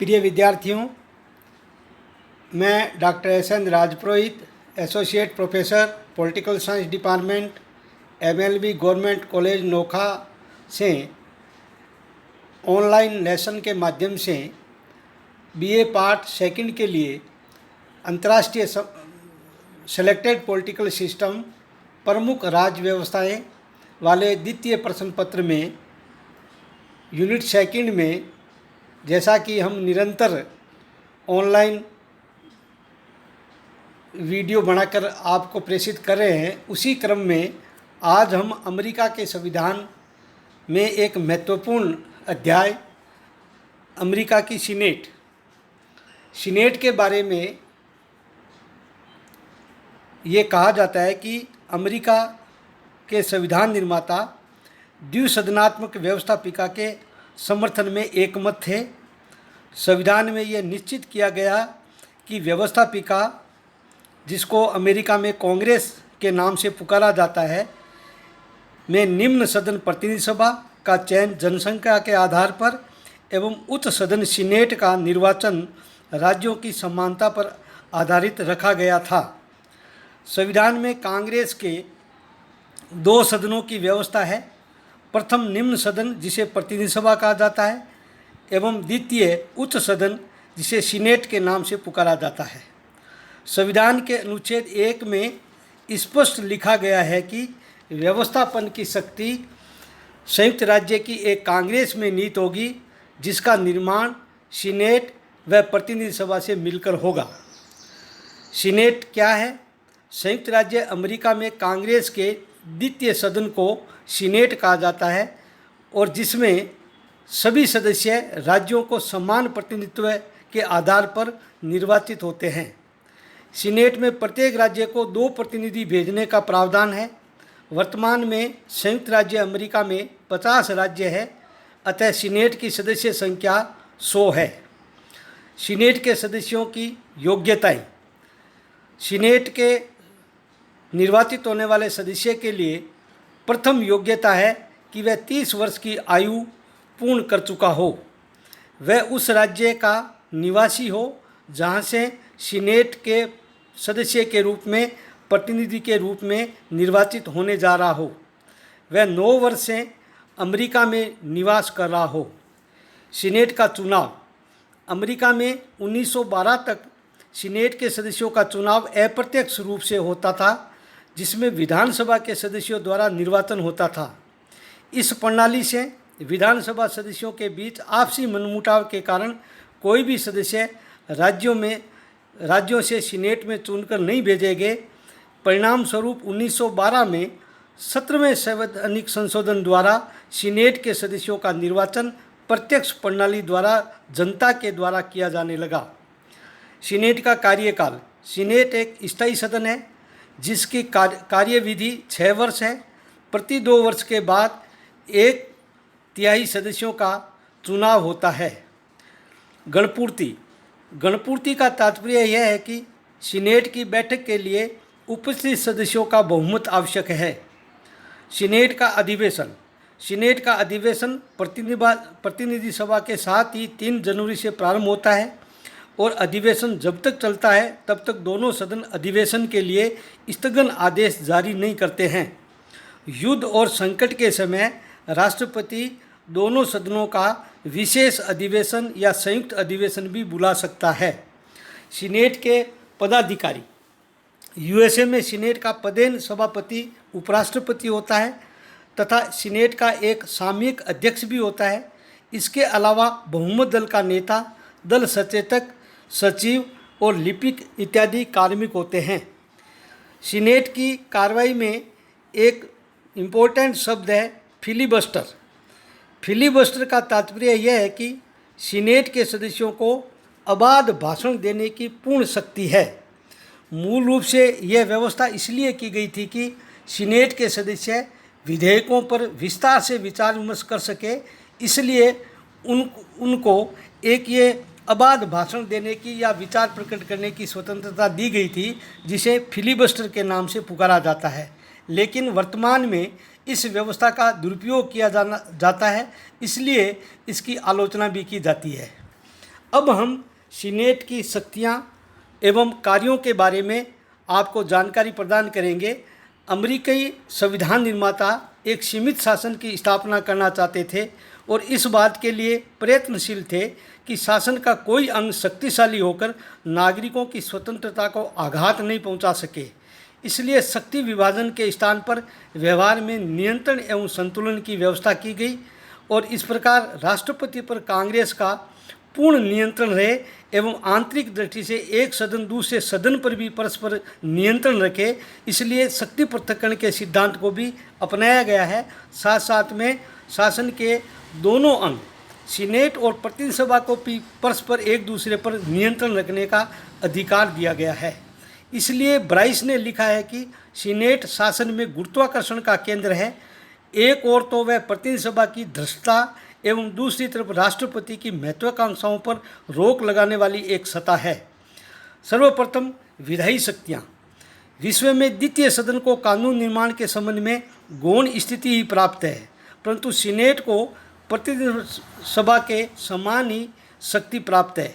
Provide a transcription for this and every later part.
प्रिय विद्यार्थियों, मैं doctor S N. Rajpurohit, associate professor political science department, MLB government college Nokha से ऑनलाइन लेसन के माध्यम से बीए पार्ट सेकंड के लिए अंतर्राष्ट्रीय सेलेक्टेड पॉलिटिकल सिस्टम प्रमुख राज्य व्यवस्थाएं वाले द्वितीय प्रश्न पत्र में यूनिट सेकंड में, जैसा कि हम निरंतर ऑनलाइन वीडियो बनाकर आपको प्रेषित कर रहे हैं, उसी क्रम में आज हम अमेरिका के संविधान में एक महत्वपूर्ण अध्याय अमेरिका की सीनेट के बारे में ये कहा जाता है कि अमेरिका के संविधान निर्माता द्विसदनात्मक व्यवस्थापिका के समर्थन में एकमत थे। संविधान में यह निश्चित किया गया कि व्यवस्थापिका, जिसको अमेरिका में कांग्रेस के नाम से पुकारा जाता है, में निम्न सदन प्रतिनिधि सभा का चयन जनसंख्या के आधार पर एवं उच्च सदन सीनेट का निर्वाचन राज्यों की समानता पर आधारित रखा गया था। संविधान में कांग्रेस के दो सदनों की व्यवस्था है। प्रथम निम्न सदन, जिसे प्रतिनिधि सभा कहा जाता है, एवं द्वितीय उच्च सदन, जिसे सीनेट के नाम से पुकारा जाता है। संविधान के अनुच्छेद 1 में स्पष्ट लिखा गया है कि व्यवस्थापन की शक्ति संयुक्त राज्य की एक कांग्रेस में नीत होगी, जिसका निर्माण सीनेट व प्रतिनिधि सभा से मिलकर होगा। सीनेट क्या है? संयुक्त राज्य अमेरिका में कांग्रेस के द्वितीय सदन को सीनेट कहा जाता है और जिसमें सभी सदस्य राज्यों को समान प्रतिनिधित्व के आधार पर निर्वाचित होते हैं। सीनेट में प्रत्येक राज्य को 2 प्रतिनिधि भेजने का प्रावधान है। वर्तमान में संयुक्त राज्य अमेरिका में 50 राज्य है, अतः सीनेट की सदस्य संख्या 100 है। सीनेट के सदस्यों की योग्यताएं। सीनेट के निर्वाचित होने वाले सदस्य के लिए प्रथम योग्यता है कि वह 30 वर्ष की आयु पूर्ण कर चुका हो, वह उस राज्य का निवासी हो जहां से सीनेट के सदस्य के रूप में प्रतिनिधि के रूप में निर्वाचित होने जा रहा हो, वह 9 वर्ष से अमेरिका में निवास कर रहा हो। सीनेट का चुनाव। अमेरिका में 1912 तक सीनेट के सदस्यों का चुनाव अप्रत्यक्ष रूप से होता था, जिसमें विधानसभा के सदस्यों द्वारा निर्वाचन होता था। इस प्रणाली से विधानसभा सदस्यों के बीच आपसी मनमुटाव के कारण कोई भी सदस्य राज्यों से सीनेट में चुनकर नहीं भेजे गए। परिणाम स्वरूप 1912 में 17वें संवैधानिक संशोधन द्वारा सीनेट के सदस्यों का निर्वाचन प्रत्यक्ष प्रणाली द्वारा जनता के द्वारा किया जाने लगा। सीनेट का कार्यकाल। सीनेट एक स्थायी सदन है जिसकी कार्यविधि 6 वर्ष है। प्रति 2 वर्ष के बाद 1/3 सदस्यों का चुनाव होता है। गणपूर्ति। गणपूर्ति का तात्पर्य यह है कि सीनेट की बैठक के लिए उपस्थित सदस्यों का बहुमत आवश्यक है। सीनेट का अधिवेशन। सीनेट का अधिवेशन प्रतिनिधि सभा के साथ ही 3 जनवरी से प्रारंभ होता है और अधिवेशन जब तक चलता है तब तक दोनों सदन अधिवेशन के लिए स्थगन आदेश जारी नहीं करते हैं। युद्ध और संकट के समय राष्ट्रपति दोनों सदनों का विशेष अधिवेशन या संयुक्त अधिवेशन भी बुला सकता है। सीनेट के पदाधिकारी। यूएसए में सीनेट का पदेन सभापति उपराष्ट्रपति होता है तथा सीनेट का एक सामयिक अध्यक्ष भी होता है। इसके अलावा बहुमत दल का नेता, दल सचेतक, सचिव और लिपिक इत्यादि कार्मिक होते हैं। सीनेट की कार्रवाई में एक इम्पोर्टेंट शब्द है फिलिबस्टर। फिलिबस्टर का तात्पर्य यह है कि सीनेट के सदस्यों को अबाध भाषण देने की पूर्ण शक्ति है। मूल रूप से यह व्यवस्था इसलिए की गई थी कि सीनेट के सदस्य विधेयकों पर विस्तार से विचार विमर्श कर सके, इसलिए उनको एक ये अबाध भाषण देने की या विचार प्रकट करने की स्वतंत्रता दी गई थी, जिसे फिलिबस्टर के नाम से पुकारा जाता है। लेकिन वर्तमान में इस व्यवस्था का दुरुपयोग किया जाता है, इसलिए इसकी आलोचना भी की जाती है। अब हम सीनेट की शक्तियाँ एवं कार्यों के बारे में आपको जानकारी प्रदान करेंगे। अमेरिकी संविधान निर्माता एक सीमित शासन की स्थापना करना चाहते थे और इस बात के लिए प्रयत्नशील थे कि शासन का कोई अंग शक्तिशाली होकर नागरिकों की स्वतंत्रता को आघात नहीं पहुंचा सके। इसलिए शक्ति विभाजन के स्थान पर व्यवहार में नियंत्रण एवं संतुलन की व्यवस्था की गई और इस प्रकार राष्ट्रपति पर कांग्रेस का पूर्ण नियंत्रण रहे एवं आंतरिक दृष्टि से एक सदन दूसरे सदन पर भी परस्पर नियंत्रण रखे। इसलिए शक्ति पृथक्करण के सिद्धांत को भी अपनाया गया है। साथ साथ में शासन के दोनों अंग सीनेट और प्रतिनिधि सभा को भी परस्पर एक दूसरे पर नियंत्रण रखने का अधिकार दिया गया है। इसलिए ब्राइस ने लिखा है कि सीनेट शासन में गुरुत्वाकर्षण का केंद्र है। एक ओर तो वह प्रतिनिधि सभा की धृष्टता एवं दूसरी तरफ राष्ट्रपति की महत्वाकांक्षाओं पर रोक लगाने वाली एक सत्ता है। सर्वप्रथम विधायी शक्तियाँ। विश्व में द्वितीय सदन को कानून निर्माण के संबंध में गौण स्थिति ही प्राप्त है, परंतु सीनेट को प्रतिनिधि सभा के समान ही शक्ति प्राप्त है।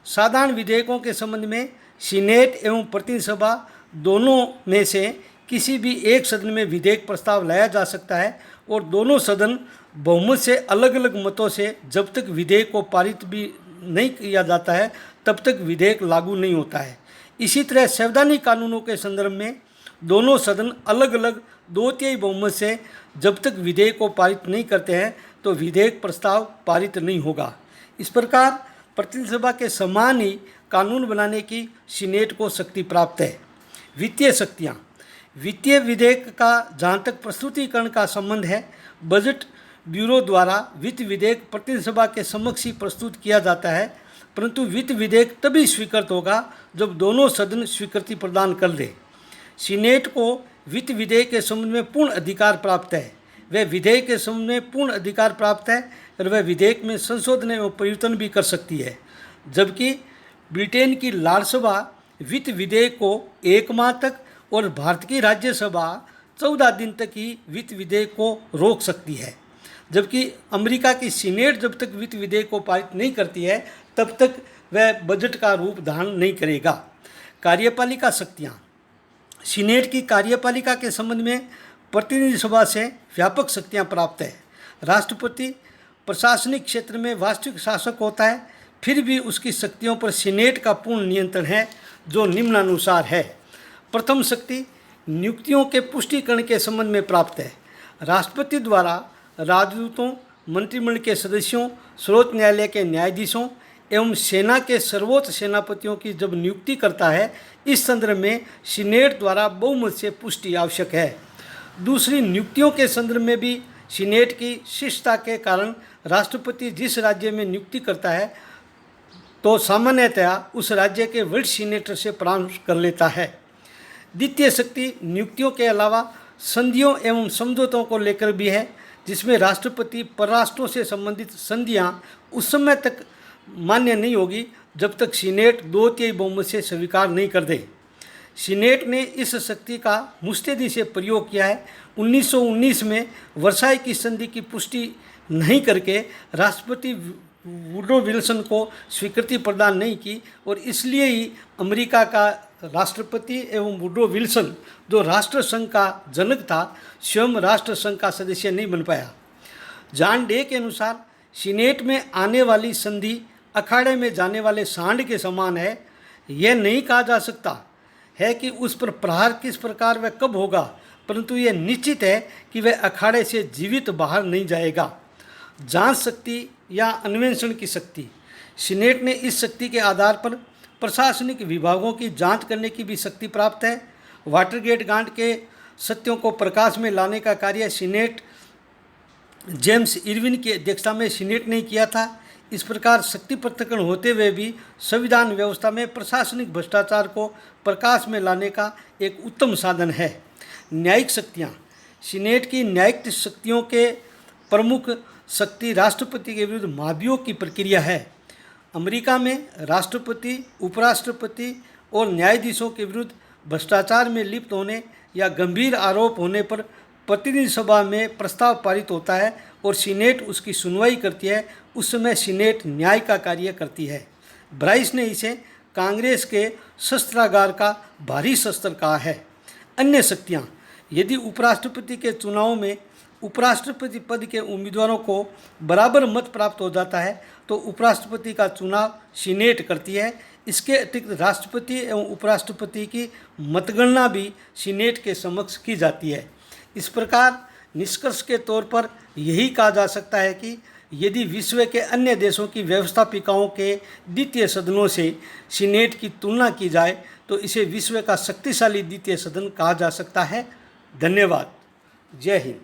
साधारण विधेयकों के संबंध में सीनेट एवं प्रतिनिधि सभा दोनों में से किसी भी एक सदन में विधेयक प्रस्ताव लाया जा सकता है और दोनों सदन बहुमत से अलग अलग मतों से जब तक विधेयक को पारित भी नहीं किया जाता है तब तक विधेयक लागू नहीं होता है। इसी तरह संवैधानिक कानूनों के संदर्भ में दोनों सदन अलग अलग 2/3 बहुमत से जब तक विधेयक को पारित नहीं करते हैं तो विधेयक प्रस्ताव पारित नहीं होगा। इस प्रकार प्रतिनिधि सभा के समान ही कानून बनाने की सीनेट को शक्ति प्राप्त है। वित्तीय शक्तियाँ। वित्तीय विधेयक का जहाँ तक प्रस्तुतिकरण का संबंध है, बजट ब्यूरो द्वारा वित्त विधेयक प्रतिनिधि सभा के समक्ष ही प्रस्तुत किया जाता है, परंतु वित्त विधेयक तभी स्वीकृत होगा जब दोनों सदन स्वीकृति प्रदान कर दे। सीनेट को वित्त विधेयक के संबंध में पूर्ण अधिकार प्राप्त है। वह विधेयक के संबंध में पूर्ण अधिकार प्राप्त है और वह विधेयक में संशोधन एवं परिवर्तन भी कर सकती है, जबकि ब्रिटेन की राज्यसभा वित्त विधेयक को 1 माह तक और भारत की राज्यसभा 14 दिन तक ही वित्त विधेयक को रोक सकती है, जबकि अमेरिका की सीनेट जब तक वित्त विधेयक को पारित नहीं करती है तब तक वह बजट का रूप धारण नहीं करेगा। कार्यपालिका शक्तियाँ। सीनेट की कार्यपालिका के संबंध में प्रतिनिधि सभा से व्यापक शक्तियाँ प्राप्त है। राष्ट्रपति प्रशासनिक क्षेत्र में वास्तविक शासक होता है, फिर भी उसकी शक्तियों पर सीनेट का पूर्ण नियंत्रण है, जो निम्नानुसार है। प्रथम शक्ति नियुक्तियों के पुष्टिकरण के संबंध में प्राप्त है। राष्ट्रपति द्वारा राजदूतों, मंत्रिमंडल के सदस्यों, सर्वोच्च न्यायालय के न्यायाधीशों एवं सेना के सर्वोच्च सेनापतियों की जब नियुक्ति करता है, इस संदर्भ में सीनेट द्वारा बहुमत से पुष्टि आवश्यक है। दूसरी, नियुक्तियों के संदर्भ में भी सीनेट की शिष्टता के कारण राष्ट्रपति जिस राज्य में नियुक्ति करता है तो सामान्यतया उस राज्य के वरिष्ठ सीनेटर से परामर्श कर लेता है। द्वितीय शक्ति नियुक्तियों के अलावा संधियों एवं समझौतों को लेकर भी है, जिसमें राष्ट्रपति परराष्ट्रों से संबंधित संधियां उस समय तक मान्य नहीं होगी जब तक सीनेट 2/3 बहुमत से स्वीकार नहीं कर दे। सीनेट ने इस शक्ति का मुस्तैदी से प्रयोग किया है। 1919 में वर्साई की संधि की पुष्टि नहीं करके राष्ट्रपति वुड्रो विल्सन को स्वीकृति प्रदान नहीं की और इसलिए ही अमेरिका का राष्ट्रपति एवं वुड्रो विल्सन, जो राष्ट्रसंघ का जनक था, स्वयं राष्ट्रसंघ का सदस्य नहीं बन पाया। जॉन डे के अनुसार सीनेट में आने वाली संधि अखाड़े में जाने वाले सांड के समान है। यह नहीं कहा जा सकता है कि उस पर प्रहार किस प्रकार व कब होगा, परंतु यह निश्चित है कि वह अखाड़े से जीवित बाहर नहीं जाएगा। जांच शक्ति या अन्वेषण की शक्ति। सीनेट ने इस शक्ति के आधार पर प्रशासनिक विभागों की जांच करने की भी शक्ति प्राप्त है। वाटरगेट कांड के सत्यों को प्रकाश में लाने का कार्य सीनेट जेम्स इरविन की अध्यक्षता में सीनेट ने किया था। इस प्रकार शक्ति पृथक्करण होते हुए भी संविधान व्यवस्था में प्रशासनिक भ्रष्टाचार को प्रकाश में लाने का एक उत्तम साधन है। न्यायिक शक्तियाँ। सीनेट की न्यायिक शक्तियों के प्रमुख शक्ति राष्ट्रपति के विरुद्ध महाभियोग की प्रक्रिया है। अमेरिका में राष्ट्रपति, उपराष्ट्रपति और न्यायाधीशों के विरुद्ध भ्रष्टाचार में लिप्त होने या गंभीर आरोप होने पर प्रतिनिधि सभा में प्रस्ताव पारित होता है और सीनेट उसकी सुनवाई करती है। उस समय सीनेट न्याय का कार्य करती है। ब्राइस ने इसे कांग्रेस के शस्त्रागार का भारी शस्त्र कहा है। अन्य शक्तियाँ, यदि उपराष्ट्रपति के चुनाव में उपराष्ट्रपति पद के उम्मीदवारों को बराबर मत प्राप्त हो जाता है तो उपराष्ट्रपति का चुनाव सीनेट करती है। इसके अतिरिक्त राष्ट्रपति एवं उपराष्ट्रपति की मतगणना भी सीनेट के समक्ष की जाती है। इस प्रकार निष्कर्ष के तौर पर यही कहा जा सकता है कि यदि विश्व के अन्य देशों की व्यवस्थापिकाओं के द्वितीय सदनों से सीनेट की तुलना की जाए तो इसे विश्व का शक्तिशाली द्वितीय सदन कहा जा सकता है। धन्यवाद। जय हिंद।